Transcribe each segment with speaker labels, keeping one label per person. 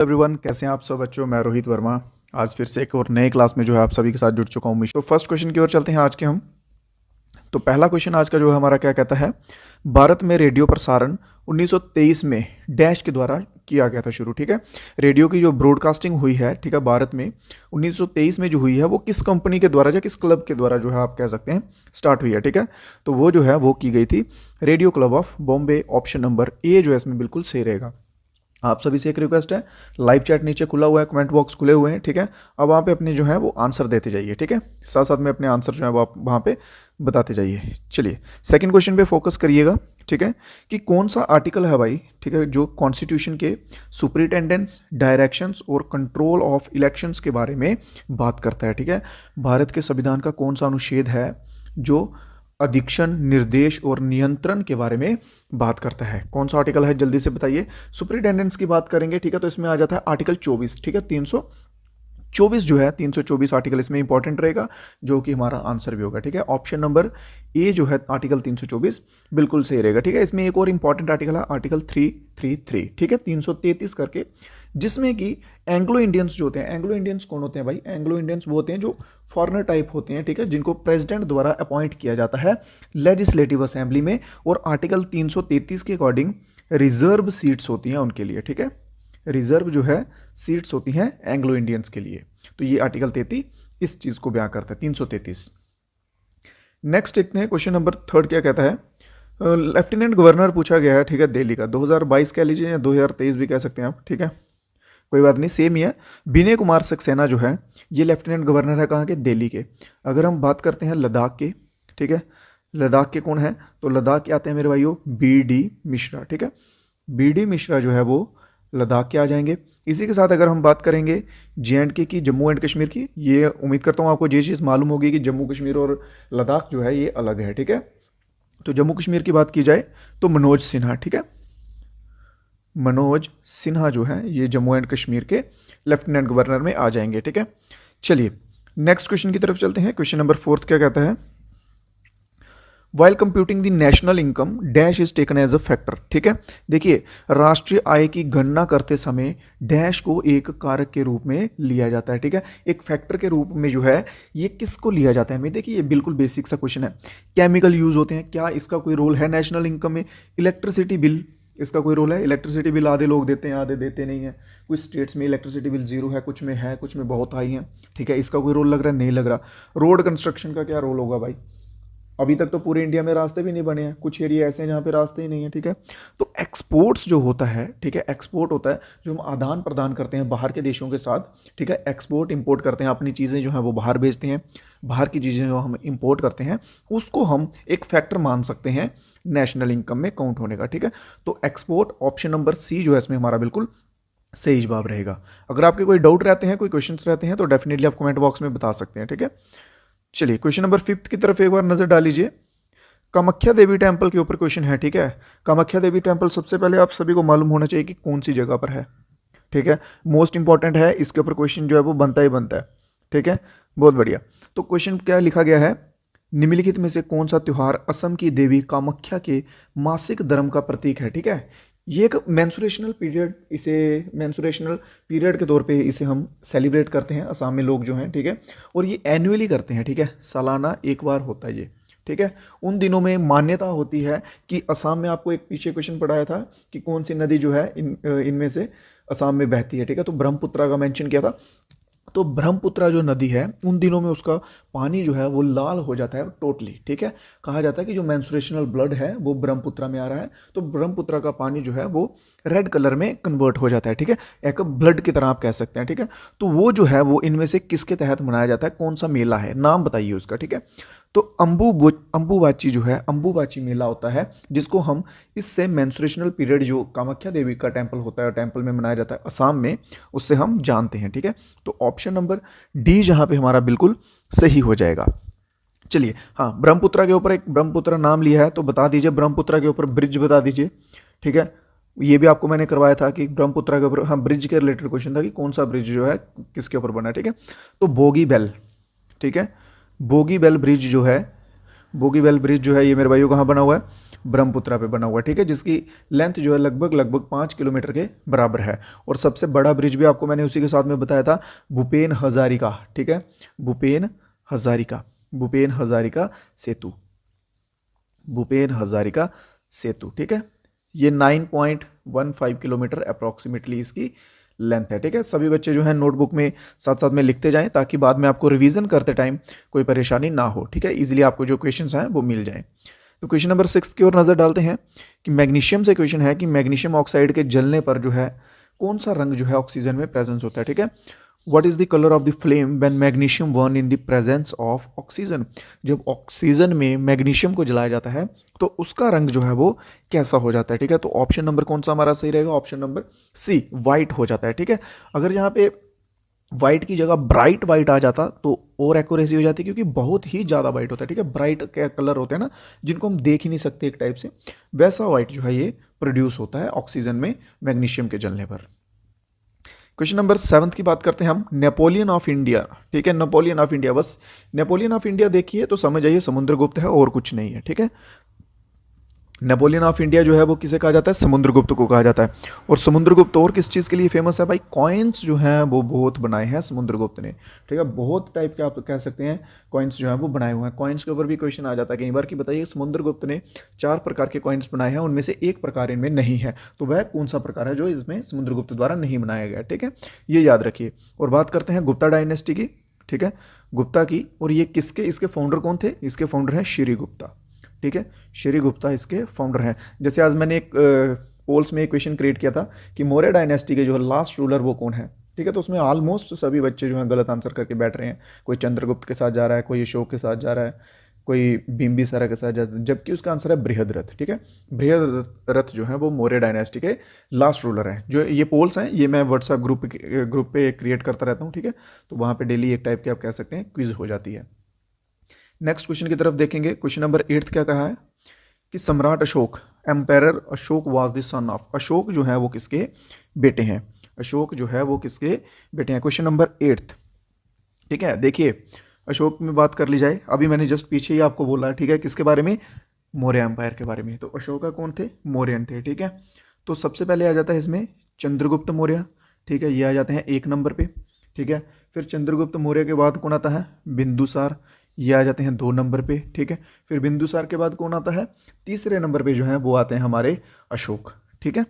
Speaker 1: Everyone, कैसे हैं आप सब बच्चों। मैं रोहित वर्मा आज फिर से एक और नए क्लास में जो है आप सभी के साथ जुड़ चुका हूँ। तो फर्स्ट क्वेश्चन की ओर चलते हैं आज के हम। तो पहला क्वेश्चन आज का जो है हमारा क्या कहता है, भारत में रेडियो प्रसारण 1923 में डैश के द्वारा किया गया था शुरू। ठीक है, रेडियो की जो ब्रॉडकास्टिंग हुई है, ठीक है, भारत में 1923 में जो हुई है वो किस कंपनी के द्वारा या किस क्लब के द्वारा जो है आप कह सकते हैं स्टार्ट हुई है। ठीक है, तो वो जो है वो की गई थी radio club of Bombay. Option number A जो है इसमें बिल्कुल सही रहेगा। आप सभी से एक रिक्वेस्ट है, लाइव चैट नीचे खुला हुआ है, कमेंट बॉक्स खुले हुए हैं। ठीक है, अब वहाँ पे अपने जो है वो आंसर देते जाइए। ठीक है, साथ साथ में अपने आंसर जो है वो आप वहाँ पे बताते जाइए। चलिए सेकंड क्वेश्चन पे फोकस करिएगा। ठीक है, कि कौन सा आर्टिकल है भाई, ठीक है, जो कॉन्स्टिट्यूशन के सुपरिटेंडेंस, डायरेक्शंस और कंट्रोल ऑफ इलेक्शंस के बारे में बात करता है। ठीक है, भारत के संविधान का कौन सा अनुच्छेद है जो अधीक्षण, निर्देश और नियंत्रण के बारे में बात करता है। कौन सा आर्टिकल है जल्दी से बताइए। सुपरिटेंडेंट्स की बात करेंगे, ठीक है, तो इसमें आ जाता है आर्टिकल 24। ठीक है, 324 जो है 324 आर्टिकल इसमें इंपॉर्टेंट रहेगा, जो कि हमारा आंसर भी होगा। ठीक है, ऑप्शन नंबर ए जो है आर्टिकल 324 बिल्कुल सही रहेगा। ठीक है, इसमें एक और इंपॉर्टेंट आर्टिकल है आर्टिकल 333। ठीक है, 333 करके, जिसमें कि एंग्लो इंडियंस जो होते हैं, एंग्लो इंडियंस कौन होते हैं भाई, एंग्लो इंडियंस वो होते हैं जो फॉरेनर टाइप होते हैं। ठीक है, जिनको प्रेसिडेंट द्वारा अपॉइंट किया जाता है लेजिस्लेटिव असेंबली में, और आर्टिकल 333 के अकॉर्डिंग रिजर्व सीट्स होती हैं उनके लिए। ठीक है, रिजर्व जो है सीट्स होती हैं एंग्लो इंडियंस के लिए। तो ये आर्टिकल 33 इस चीज को बयां करता है, 333। नेक्स्ट देखते हैं क्वेश्चन नंबर थर्ड क्या कहता है। लेफ्टिनेंट गवर्नर पूछा गया है, ठीक है, दिल्ली का 2022 कह लीजिए या 2023 भी कह सकते हैं आप। ठीक है, कोई बात नहीं, सेम ही है। विनय कुमार सक्सेना जो है ये लेफ्टिनेंट गवर्नर है कहाँ के, दिल्ली के। अगर हम बात करते हैं लद्दाख के, ठीक है, लद्दाख के कौन है, तो लद्दाख के आते हैं मेरे भाइयों बी.डी. मिश्रा। ठीक है, बी.डी. मिश्रा जो है वो लद्दाख के आ जाएंगे। इसी के साथ अगर हम बात करेंगे जे.एंड.के की, जम्मू एंड कश्मीर की, ये उम्मीद करता हूँ आपको ये चीज़ मालूम होगी कि जम्मू कश्मीर और लद्दाख जो है ये अलग है। ठीक है, तो जम्मू कश्मीर की बात की जाए तो मनोज सिन्हा। ठीक है, मनोज सिन्हा जो है ये जम्मू एंड कश्मीर के लेफ्टिनेंट गवर्नर में आ जाएंगे। ठीक है, चलिए नेक्स्ट क्वेश्चन की तरफ चलते हैं। क्वेश्चन नंबर फोर्थ क्या कहता है, while computing the national income dash is taken as a factor. ठीक है, देखिए राष्ट्रीय आय की गणना करते समय डैश को एक कारक के रूप में लिया जाता है। ठीक है, एक फैक्टर के रूप में जो है ये किसको लिया जाता है। मैं देखिए ये बिल्कुल बेसिक सा क्वेश्चन है। केमिकल यूज होते हैं, क्या इसका कोई रोल है नेशनल इनकम में। इलेक्ट्रिसिटी बिल, इसका कोई रोल है। इलेक्ट्रिसिटी बिल आधे लोग देते हैं, आधे देते नहीं है। कुछ स्टेट्स में इलेक्ट्रिसिटी बिल जीरो है, कुछ में है, कुछ में बहुत हाई है। ठीक है, इसका कोई रोल लग रहा है, नहीं लग रहा। रोड कंस्ट्रक्शन का क्या रोल होगा भाई, अभी तक तो पूरे इंडिया में रास्ते भी नहीं बने हैं, कुछ एरिया ऐसे हैं जहाँ पे रास्ते ही नहीं है। ठीक है, तो एक्सपोर्ट्स जो होता है, ठीक है, एक्सपोर्ट होता है जो हम आदान प्रदान करते हैं बाहर के देशों के साथ। ठीक है, एक्सपोर्ट इंपोर्ट करते हैं, अपनी चीज़ें जो हैं वो बाहर भेजते हैं, बाहर की चीज़ें जो हम इंपोर्ट करते हैं उसको हम एक फैक्टर मान सकते हैं नेशनल इनकम में काउंट होने का। ठीक है, तो एक्सपोर्ट ऑप्शन नंबर सी जो है इसमें हमारा बिल्कुल सही जवाब रहेगा। अगर आपके कोई डाउट रहते हैं, कोई क्वेश्चंस रहते हैं तो डेफिनेटली आप कमेंट बॉक्स में बता सकते हैं। ठीक है, चलिए क्वेश्चन नंबर फिफ्थ की तरफ एक बार नजर डाल लीजिए। कामाख्या देवी टेम्पल के ऊपर क्वेश्चन है। ठीक है, कामाख्या देवी टेम्पल सबसे पहले आप सभी को मालूम होना चाहिए कि कौन सी जगह पर है। ठीक है, मोस्ट इंपॉर्टेंट है, इसके ऊपर क्वेश्चन जो है वो बनता ही बनता है। ठीक है, बहुत बढ़िया। तो क्वेश्चन क्या लिखा गया है, निम्नलिखित में से कौन सा त्योहार असम की देवी कामाख्या के मासिक धर्म का प्रतीक है। ठीक है, ये एक मेंसुरेशनल पीरियड, इसे मेंसुरेशनल पीरियड के तौर पे इसे हम सेलिब्रेट करते हैं असम में लोग जो हैं। ठीक है, और ये एनुअली करते हैं। ठीक है, सालाना एक बार होता है ये। ठीक है, उन दिनों में मान्यता होती है कि असम में, आपको एक पीछे क्वेश्चन पढ़ाया था कि कौन सी नदी जो है इनमें से असम में बहती है। ठीक है, तो ब्रह्मपुत्रा का मेंशन किया था। तो ब्रह्मपुत्रा जो नदी है उन दिनों में उसका पानी जो है वो लाल हो जाता है टोटली। ठीक है, कहा जाता है कि जो मेंस्ट्रुएशनल ब्लड है वो ब्रह्मपुत्रा में आ रहा है, तो ब्रह्मपुत्रा का पानी जो है वो रेड कलर में कन्वर्ट हो जाता है। ठीक है, एक ब्लड की तरह आप कह सकते हैं। ठीक है, तो वो जो है वो इनमें से किसके तहत मनाया जाता है, कौन सा मेला है, नाम बताइए उसका। ठीक है, तो अंबुबाची जो है, अंबुबाची मेला होता है जिसको हम इससे मेंस्ट्रुएशनल पीरियड जो कामाख्या देवी का टेम्पल होता है, टेम्पल में मनाया जाता है असम में, उससे हम जानते हैं। ठीक है, तो ऑप्शन नंबर डी जहां पे हमारा बिल्कुल सही हो जाएगा। चलिए, हाँ, ब्रह्मपुत्रा के ऊपर एक ब्रह्मपुत्रा नाम लिया है तो बता दीजिए, ब्रह्मपुत्रा के ऊपर ब्रिज बता दीजिए। ठीक है, ये भी आपको मैंने करवाया था कि ब्रह्मपुत्रा के ऊपर, हाँ, ब्रिज के रिलेटेड क्वेश्चन था कि कौन सा ब्रिज जो है किसके ऊपर बना है। ठीक है, तो बोगीबेल। ठीक है, बोगीबेल ब्रिज जो है, बोगीबेल ब्रिज जो है ये मेरे भाइयों कहाँ बना हुआ है, ब्रह्मपुत्रा पे बना हुआ, ठीक है, जिसकी लेंथ जो है लगभग 5 किलोमीटर के बराबर है। और सबसे बड़ा ब्रिज भी आपको मैंने उसी के साथ में बताया था, भूपेन हजारिका, ठीक है, भूपेन हजारिका सेतु, भूपेन हजारिका सेतु, ठीक है। ये 9.15 किलोमीटर अप्रॉक्सीमेटली इसकी लेंथ है, ठीक है। सभी बच्चे जो है नोटबुक में साथ साथ में लिखते जाएं ताकि बाद में आपको रिवीजन करते टाइम कोई परेशानी ना हो, ठीक है, इजीली आपको जो क्वेश्चंस हैं वो मिल जाएं। तो क्वेश्चन नंबर 6 की ओर नजर डालते हैं कि मैग्नीशियम से क्वेश्चन है कि मैग्नीशियम ऑक्साइड के जलने पर जो है कौन सा रंग जो है ऑक्सीजन में प्रेजेंस होता है, ठीक है। What is the colour of the flame when magnesium burn in the presence of oxygen. जब ऑक्सीजन में मैग्नीशियम को जलाया जाता है तो उसका रंग जो है वो कैसा हो जाता है, ठीक है। तो ऑप्शन नंबर कौन सा हमारा सही रहेगा, ऑप्शन नंबर सी, वाइट हो जाता है, ठीक है। अगर यहाँ पे वाइट की जगह ब्राइट वाइट आ जाता तो और एक्यूरेसी हो जाती, क्योंकि बहुत ही ज़्यादा वाइट होता है, ठीक है। ब्राइट के कलर होते हैं ना जिनको हम देख ही नहीं सकते एक टाइप से, वैसा वाइट जो है ये प्रोड्यूस होता है ऑक्सीजन में मैग्नीशियम के जलने पर। क्वेश्चन नंबर 7 की बात करते हैं हम, नेपोलियन ऑफ इंडिया, ठीक है, नेपोलियन ऑफ इंडिया, बस नेपोलियन ऑफ इंडिया देखिए तो समझ आइए समुद्रगुप्त है और कुछ नहीं है, ठीक है। नेपोलियन ऑफ इंडिया जो है वो किसे कहा जाता है, समुद्रगुप्त को कहा जाता है। और समुद्रगुप्त और किस चीज़ के लिए फेमस है भाई, कॉइन्स जो हैं वो बहुत बनाए हैं समुद्रगुप्त ने, ठीक है। बहुत टाइप के आप कह सकते हैं कॉइन्स जो हैं वो बनाए हुए हैं। कॉइन्स के ऊपर भी क्वेश्चन आ जाता है कई बार कि बताइए समुद्रगुप्त ने 4 प्रकार के कॉइन्स बनाए हैं, उनमें से एक प्रकार इनमें नहीं है, तो वह कौन सा प्रकार है जो इसमें समुद्रगुप्त द्वारा नहीं बनाया गया, ठीक है, ये याद रखिए। और बात करते हैं गुप्ता डायनेस्टी की, ठीक है, गुप्ता की। और ये किसके, इसके फाउंडर कौन थे, इसके फाउंडर हैं श्री गुप्ता, ठीक है, श्री गुप्ता इसके फाउंडर हैं। जैसे आज मैंने एक पोल्स में एक क्वेश्चन क्रिएट किया था कि मौर्य डायनेस्टी के जो लास्ट रूलर वो कौन है, ठीक है, तो उसमें ऑलमोस्ट सभी बच्चे जो हैं गलत आंसर करके बैठ रहे हैं। कोई चंद्रगुप्त के साथ जा रहा है, कोई अशोक के साथ जा रहा है, कोई बिंबिसारा के साथ जा रहा है, जबकि उसका आंसर है बृहद्रथ, ठीक है। बृहद्रथ जो है वो मौर्य डायनेस्टी के लास्ट रूलर हैं। जो ये पोल्स हैं ये मैं व्हाट्सएप ग्रुप पे क्रिएट करता रहता हूँ, ठीक है, तो वहाँ पे डेली एक टाइप की आप कह सकते हैं क्विज हो जाती है। नेक्स्ट क्वेश्चन की तरफ देखेंगे। क्वेश्चन नंबर 8 क्या कहा है कि सम्राट Ashoka, empire Ashoka was the son of, Ashoka जो है वो किसके बेटे हैं, अशोक जो है वो किसके बेटे हैं। क्वेश्चन नंबर 8, ठीक है, देखिए अशोक में बात कर ली जाए, अभी मैंने जस्ट पीछे ही आपको बोला, ठीक है, किसके बारे में, मौर्य एम्पायर के बारे में। तो अशोका कौन थे, मौर्यन थे, ठीक है। तो सबसे पहले आ जाता है इसमें चंद्रगुप्त मौर्य, ठीक है, ये आ जाते हैं 1 नंबर पे, ठीक है। फिर चंद्रगुप्त मौर्य के बाद कौन आता है, बिंदुसार, ये आ जाते हैं 2 नंबर पे, ठीक है। फिर बिंदुसार के बाद कौन आता है, तीसरे नंबर पे जो है वो आते हैं हमारे अशोक, ठीक है।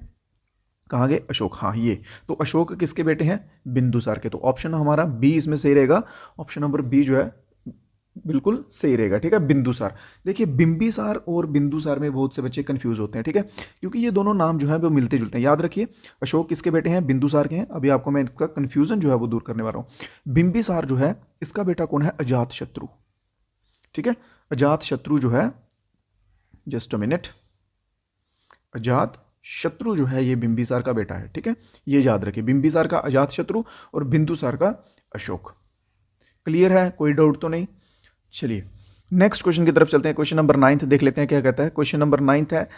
Speaker 1: कहाँ गए अशोक, हाँ ये, तो अशोक किसके बेटे हैं, बिंदुसार के। तो ऑप्शन हमारा बी इसमें सही रहेगा, ऑप्शन नंबर बी जो है बिल्कुल सही रहेगा, ठीक है, बिंदुसार। देखिए बिंबिसार और बिंदुसार में बहुत से बच्चे कंफ्यूज होते हैं, ठीक है, क्योंकि ये दोनों नाम जो है वो मिलते जुलते हैं। याद रखिए अशोक किसके बेटे हैं, बिंदुसार के हैं। अभी आपको मैं इसका कंफ्यूजन जो है वो दूर करने वाला हूँ। बिंबिसार जो है इसका बेटा कौन है, अजात शत्रु, ठीक है, अजात शत्रु जो है, जस्ट अ मिनट, अजात शत्रु जो है ये बिंबिसार का बेटा है, ठीक है, ये याद रखिए, बिंबिसार का अजात शत्रु और बिंदुसार का अशोक। क्लियर है, कोई डाउट तो नहीं। चलिए नेक्स्ट क्वेश्चन की तरफ चलते हैं। क्वेश्चन नंबर 9 देख लेते हैं क्या कहता है। क्वेश्चन नंबर 9 है,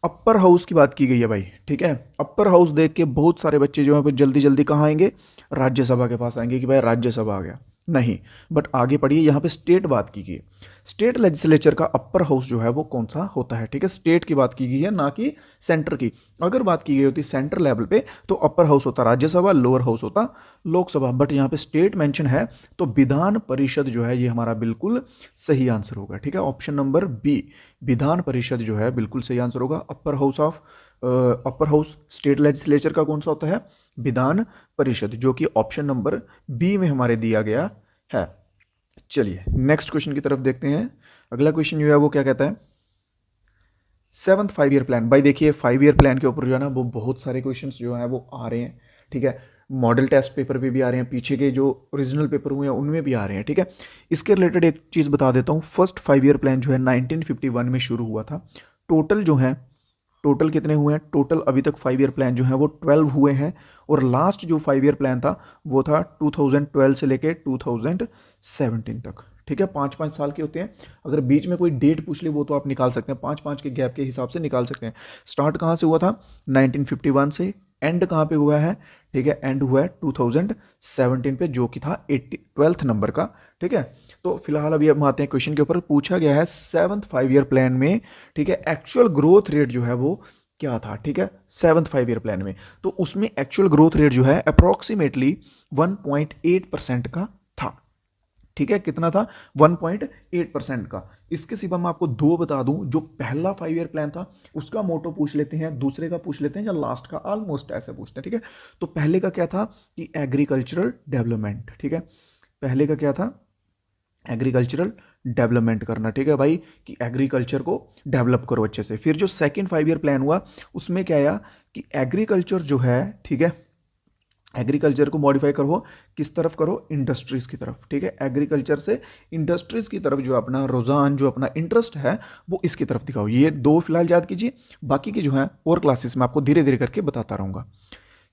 Speaker 1: अपर हाउस की बात की गई है भाई, ठीक है। अपर हाउस देख के बहुत सारे बच्चे जो है वो जल्दी जल्दी कहाँ आएंगे, राज्यसभा के पास आएंगे कि भाई राज्यसभा आ गया, नहीं, बट आगे पढ़िए, यहाँ पे स्टेट बात की गई है। स्टेट लेजिस्लेचर का अपर हाउस जो है वो कौन सा होता है, ठीक है, स्टेट की बात की गई है ना कि सेंटर की। अगर बात की गई होती सेंटर लेवल पे तो अपर हाउस होता राज्यसभा, लोअर हाउस होता लोकसभा, बट यहाँ पे स्टेट मेंशन है तो विधान परिषद जो है ये हमारा बिल्कुल सही आंसर होगा, ठीक है, option number B, Vidhan Parishad जो है बिल्कुल सही आंसर होगा। अपर हाउस स्टेट लेजिस्लेचर का कौन सा होता है, विधान परिषद, जो कि ऑप्शन नंबर बी में हमारे दिया गया है। चलिए नेक्स्ट क्वेश्चन की तरफ देखते हैं। अगला क्वेश्चन जो है वो क्या कहता है, 7th 5 ईयर प्लान। भाई देखिए 5 ईयर प्लान के ऊपर जो है ना वो बहुत सारे क्वेश्चंस जो हैं वो आ रहे हैं, ठीक है, मॉडल टेस्ट पेपर पे भी आ रहे हैं, पीछे के जो ओरिजिनल पेपर हुए हैं उनमें भी आ रहे हैं, ठीक है। इसके रिलेटेड एक चीज़ बता देता हूँ, फर्स्ट 5 ईयर प्लान जो है 1951 में शुरू हुआ था। टोटल जो है, टोटल कितने हुए हैं, टोटल अभी तक 5 ईयर प्लान जो है वो 12 हुए हैं, और लास्ट जो 5 ईयर प्लान था वो था 2012 से लेके 2017 तक, ठीक है, 5-5 साल के होते हैं। अगर बीच में कोई डेट पूछ ले वो तो आप निकाल सकते हैं, 5-5 के गैप के हिसाब से निकाल सकते हैं। स्टार्ट कहाँ से हुआ था, 1951 से, एंड कहाँ पे हुआ है, ठीक है, एंड हुआ है 2017 पे, जो कि था 12th नंबर का, ठीक है। तो फिलहाल अभी हम आते हैं क्वेश्चन के ऊपर। पूछा गया है 7th 5 ईयर प्लान में, ठीक है, एक्चुअल ग्रोथ रेट जो है वो क्या था, ठीक है, 7th 5 ईयर प्लान में। तो उसमें एक्चुअल ग्रोथ रेट जो है अप्रोक्सीमेटली 1.8% का था, ठीक है, कितना था, 1.8% का। इसके सिवा मैं आपको दो बता दूं, जो पहला 5 ईयर प्लान था उसका मोटो पूछ लेते हैं, दूसरे का पूछ लेते हैं, या लास्ट का, ऑलमोस्ट ऐसे पूछते हैं, ठीक है। तो पहले का क्या था कि एग्रीकल्चरल डेवलपमेंट, ठीक है, पहले का क्या था, एग्रीकल्चरल डेवलपमेंट करना, ठीक है भाई, कि एग्रीकल्चर को डेवलप करो अच्छे से। फिर जो सेकंड 5 ईयर प्लान हुआ उसमें क्या आया कि एग्रीकल्चर जो है, ठीक है, एग्रीकल्चर को मॉडिफाई करो, किस तरफ करो, इंडस्ट्रीज की तरफ, ठीक है, एग्रीकल्चर से इंडस्ट्रीज की तरफ जो अपना रुझान, जो अपना इंटरेस्ट है वो इसकी तरफ दिखाओ। ये दो फिलहाल याद कीजिए, बाकी की जो है और क्लासेस में आपको धीरे धीरे करके बताता रहूंगा।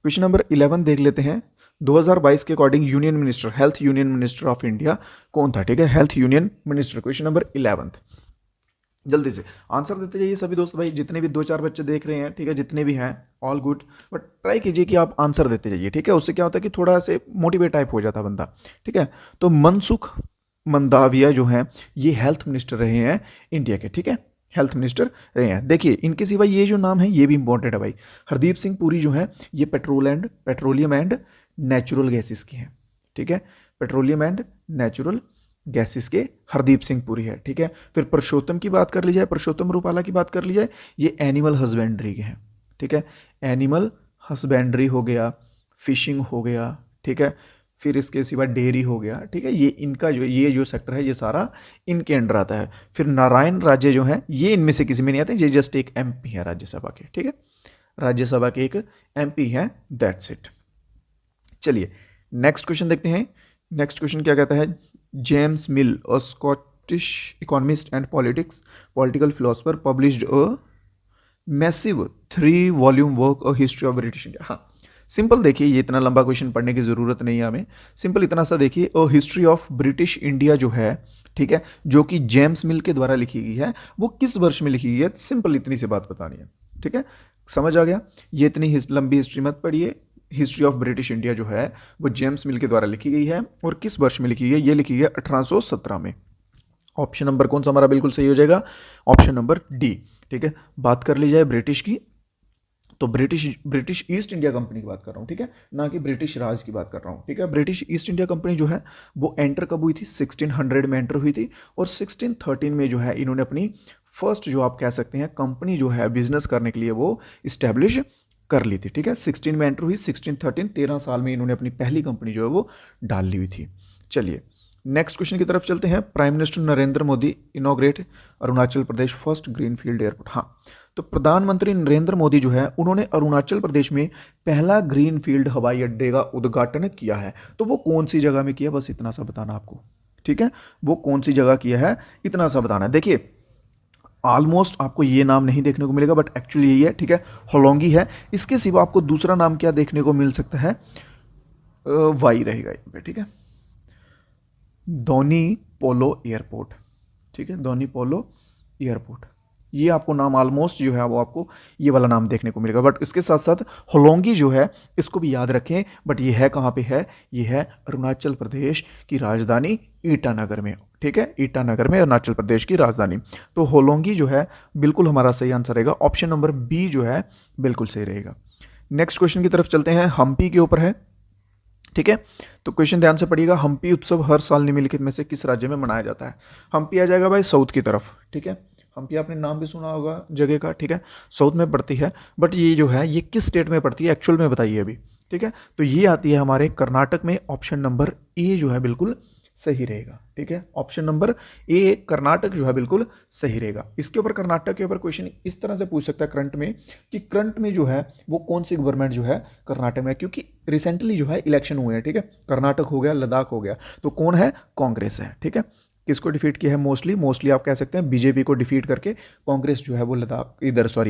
Speaker 1: क्वेश्चन नंबर 11 देख लेते हैं। 2022 के according union minister, health union minister of India कौन था, ठीक है, health union minister. Question number 11, जल्दी से आंसर देते जाइए सभी दोस्त भाई, जितने भी 2-4 बच्चे देख रहे हैं, ठीक है, जितने भी हैं, ऑल गुड, बट ट्राई कीजिए कि आप आंसर देते जाइए, ठीक है, उससे क्या होता है कि थोड़ा से मोटिवेट टाइप हो जाता है बंदा, ठीक है। तो मनसुख मंडाविया जो हैं ये हेल्थ मिनिस्टर रहे हैं इंडिया के, ठीक है, हेल्थ मिनिस्टर रहे हैं। देखिए इनके सिवा ये जो नाम है ये भी इंपॉर्टेंट है भाई, हरदीप सिंह पुरी जो है ये पेट्रोलियम एंड नेचुरल गैसेस के हैं, ठीक है, पेट्रोलियम एंड नेचुरल गैसेस के हरदीप सिंह पुरी है, ठीक है। फिर पुरुषोत्तम की बात कर ली जाए, पुरुषोत्तम रूपाला की बात कर ली जाए, ये एनिमल हस्बेंड्री के हैं, ठीक है, एनिमल हस्बेंड्री हो गया, फिशिंग हो गया, ठीक है, फिर इसके सिवा डेयरी हो गया, ठीक है, ये इनका जो ये जो सेक्टर है ये सारा इनके अंडर आता है। फिर नारायण राज्य जो है ये इनमें से किसी में नहीं आते, ये जस्ट एक एमपी है राज्यसभा के, ठीक है, राज्यसभा के एक एमपी है, दैट्स इट। चलिए नेक्स्ट क्वेश्चन देखते हैं। नेक्स्ट क्वेश्चन क्या कहता है, James mill, a Scottish economist and political philosopher, published a massive 3 volume work a history of British India. हाँ सिंपल, देखिए ये इतना लंबा क्वेश्चन पढ़ने की जरूरत नहीं है हमें, सिंपल इतना सा देखिए, a history of British India जो है, ठीक है, जो कि जेम्स मिल के द्वारा लिखी गई है, वो किस वर्ष में लिखी गई है, सिंपल इतनी सी बात बतानी है, ठीक है, समझ आ गया। ये इतनी लंबी हिस्ट्री मत पढ़िए। हिस्ट्री ऑफ ब्रिटिश इंडिया जो है वो जेम्स मिल के द्वारा लिखी गई है, और किस वर्ष में लिखी गई है, ये लिखी गई है 1817 में। ऑप्शन नंबर कौन सा हमारा बिल्कुल सही हो जाएगा, ऑप्शन नंबर डी, ठीक है। बात कर ली जाए ब्रिटिश की, तो ब्रिटिश ईस्ट इंडिया कंपनी की बात कर रहा हूँ, ठीक है, ना कि ब्रिटिश राज की बात कर रहा हूँ, ठीक है। ब्रिटिश ईस्ट इंडिया कंपनी जो है वो एंटर कब हुई थी, 1600 में एंटर हुई थी, और 1613 में जो है इन्होंने अपनी फर्स्ट जो आप कह सकते हैं कंपनी जो है बिजनेस करने के लिए वो इस्टेब्लिश कर ली थी, ठीक है। 16 में एंटर हुई, 1613, 13 साल में इन्होंने अपनी पहली कंपनी जो है वो डाल ली हुई थी। चलिए नेक्स्ट क्वेश्चन की तरफ चलते हैं। Prime minister Narendra Modi inaugurate Arunachal Pradesh first greenfield airport. हाँ, तो प्रधानमंत्री नरेंद्र मोदी जो है उन्होंने अरुणाचल प्रदेश में पहला ग्रीनफील्ड हवाई अड्डे का उद्घाटन किया है, तो वो कौन सी जगह में किया, बस इतना सा बताना आपको, ठीक है, वो कौन सी जगह किया है इतना सा बताना है। देखिए ऑलमोस्ट आपको ये नाम नहीं देखने को मिलेगा, बट एक्चुअली यही है, ठीक है, होलोंगी है। इसके सिवा आपको दूसरा नाम क्या देखने को मिल सकता है, वाई रहेगा यहाँ पे, ठीक है, दोनी पोलो एयरपोर्ट, ठीक है, दोनी पोलो एयरपोर्ट, ये आपको नाम ऑलमोस्ट जो है वो आपको ये वाला नाम देखने को मिलेगा। बट इसके साथ साथ होलोंगी जो है इसको भी याद रखें, बट ये है कहाँ पे है, ये है अरुणाचल प्रदेश की राजधानी ईटानगर में, ठीक है, ईटानगर में अरुणाचल प्रदेश की राजधानी। तो होलोंगी जो है बिल्कुल हमारा सही आंसर रहेगा, ऑप्शन नंबर बी जो है बिल्कुल सही रहेगा। नेक्स्ट क्वेश्चन की तरफ चलते हैं, हम्पी के ऊपर है, ठीक है। तो क्वेश्चन ध्यान से पढ़िएगा, हम्पी उत्सव हर साल निम्नलिखित में से किस राज्य में मनाया जाता है। हम्पी आ जाएगा भाई साउथ की तरफ, ठीक है, हम्पी आपने नाम भी सुना होगा जगह का, ठीक है, साउथ में पड़ती है, बट ये जो है ये किस स्टेट में पड़ती है एक्चुअल में बताइए अभी, ठीक है। तो ये आती है हमारे कर्नाटक में, ऑप्शन नंबर ए जो है बिल्कुल सही रहेगा, ठीक है, ऑप्शन नंबर ए कर्नाटक जो है बिल्कुल सही रहेगा। इसके ऊपर कर्नाटक के ऊपर क्वेश्चन इस तरह से पूछ सकता है करंट में, कि करंट में जो है वो कौन सी गवर्नमेंट जो है कर्नाटक में, क्योंकि रिसेंटली जो है इलेक्शन हुए हैं, ठीक है, कर्नाटक हो गया, लद्दाख हो गया, तो कौन है, कांग्रेस है, ठीक है। किसको डिफीट किया है, मोस्टली आप कह सकते हैं बीजेपी को डिफीट करके कांग्रेस जो है वो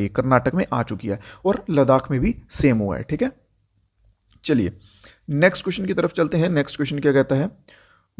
Speaker 1: कर्नाटक में आ चुकी है, और लद्दाख में भी सेम हुआ है, ठीक है। चलिए नेक्स्ट क्वेश्चन की तरफ चलते हैं। नेक्स्ट क्वेश्चन क्या कहता है,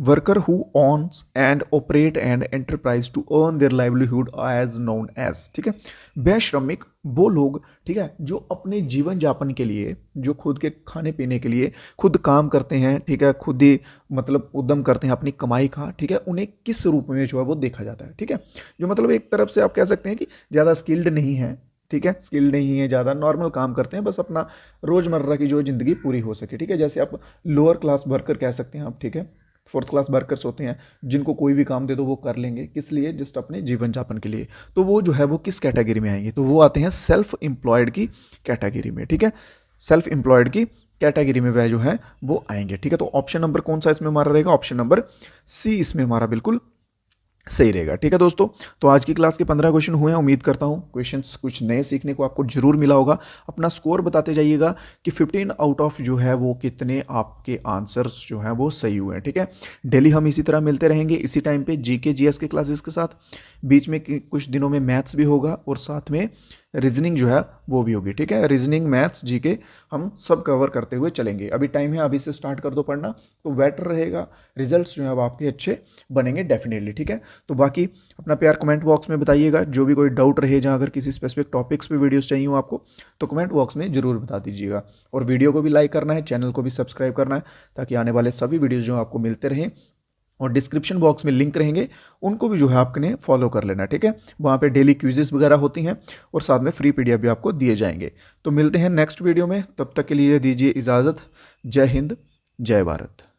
Speaker 1: worker who owns and operate and enterprise to earn their livelihood as known as, ठीक है। वह श्रमिक वो लोग, ठीक है, जो अपने जीवन यापन के लिए, जो खुद के खाने पीने के लिए खुद काम करते हैं, ठीक है, खुद ही मतलब उद्यम करते हैं अपनी कमाई का, ठीक है, उन्हें किस रूप में जो है वो देखा जाता है, ठीक है। जो मतलब एक तरफ से आप कह सकते हैं कि ज़्यादा स्किल्ड नहीं है, ठीक है, स्किल्ड नहीं है, ज़्यादा नॉर्मल काम करते हैं, बस अपना रोज़मर्रा की जो ज़िंदगी पूरी हो सके, ठीक है। जैसे आप लोअर क्लास वर्कर कह सकते हैं आप, ठीक है, फोर्थ क्लास वर्कर्स होते हैं जिनको कोई भी काम दे दो वो कर लेंगे, किस लिए, जस्ट अपने जीवन यापन के लिए। तो वो जो है वो किस कैटेगरी में आएंगे, तो वो आते हैं सेल्फ एम्प्लॉयड की कैटेगरी में, ठीक है। सेल्फ एम्प्लॉयड की कैटेगरी में वह जो है वो आएंगे, ठीक है। तो ऑप्शन नंबर कौन सा इसमें हमारा रहेगा, ऑप्शन नंबर सी इसमें हमारा बिल्कुल सही रहेगा, ठीक है दोस्तों। तो आज की क्लास के 15 क्वेश्चन हुए हैं, उम्मीद करता हूं क्वेश्चंस कुछ नए सीखने को आपको जरूर मिला होगा। अपना स्कोर बताते जाइएगा कि 15 आउट ऑफ जो है वो कितने आपके आंसर्स जो हैं वो सही हुए हैं, ठीक है। डेली हम इसी तरह मिलते रहेंगे इसी टाइम पे जीके जीएस के क्लासेस के साथ, बीच में कुछ दिनों में मैथ्स भी होगा और साथ में रीजनिंग जो है वो भी होगी, ठीक है। रीजनिंग, मैथ्स, जीके हम सब कवर करते हुए चलेंगे। अभी टाइम है, अभी से स्टार्ट कर दो पढ़ना, तो बेटर रहेगा, रिजल्ट्स जो है वो आपके अच्छे बनेंगे डेफिनेटली, ठीक है। तो बाकी अपना प्यार कमेंट बॉक्स में बताइएगा, जो भी कोई डाउट रहे, जहाँ अगर किसी स्पेसिफिक टॉपिक्स पे वीडियोस चाहिए हो आपको, तो कमेंट बॉक्स में जरूर बता दीजिएगा। और वीडियो को भी लाइक करना है, चैनल को भी सब्सक्राइब करना है, ताकि आने वाले सभी वीडियोज़ जो आपको मिलते रहें। और डिस्क्रिप्शन बॉक्स में लिंक रहेंगे, उनको भी जो है आपने फॉलो कर लेना, ठीक है। वहाँ पे डेली क्विजेस वगैरह होती हैं और साथ में फ्री पीडीएफ भी आपको दिए जाएंगे। तो मिलते हैं नेक्स्ट वीडियो में, तब तक के लिए दीजिए इजाज़त। जय हिंद, जय भारत।